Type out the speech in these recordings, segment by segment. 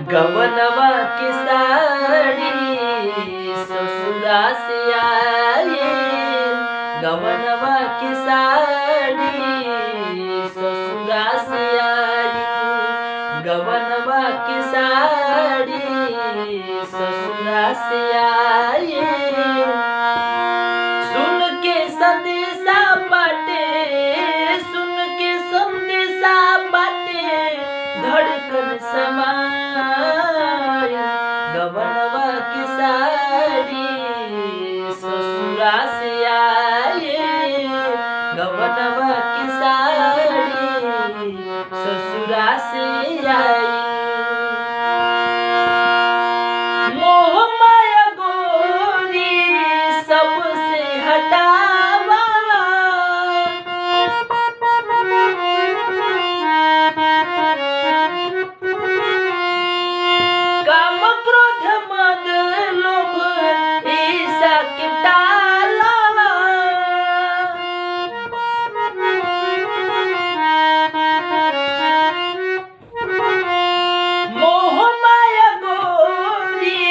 गवनवा की साड़ी ससुरा से आई, गवनवा की साड़ी ससुरा से आई, गवनवा की साड़ी ससुरा से आई। सुन के संदेशा बाटे, सुन के संदेशा बाटे धड़कन समाय, गवनवा की साड़ी ससुरा से आई, गवनवा की साड़ी ससुरा से आई। मोह माया गोरी सबसे हटावा, काम क्रोध मद लोभ ईर्ष्या के डाला, मोह माया गोरी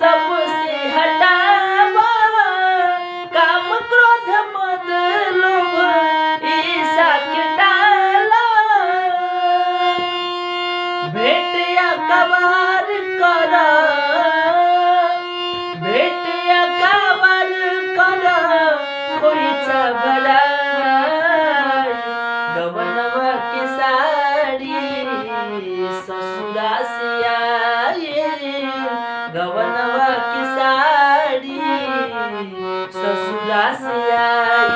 सबसे हटावा, काम क्रोध मद लोभ ईर्ष्या के डाला। भेटिया कबार कर, भेटिया कबार कर कोई चबराई, गवनवा की साड़ी ससुरा से आई, गवनवा की साड़ी ससुरा से आई।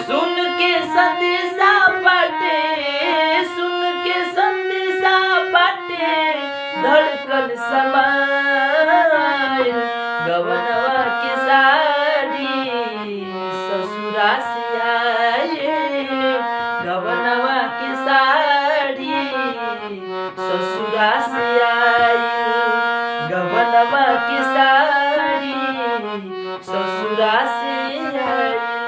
सुन के संदेशा बाटे, सुन के संदेशा बाटे धड़कन समाय, गवनवा की साड़ी ससुरा से आई, गवनवा की साड़ी ससुरा से आई, गवनवा की साड़ी ससुरा से आई।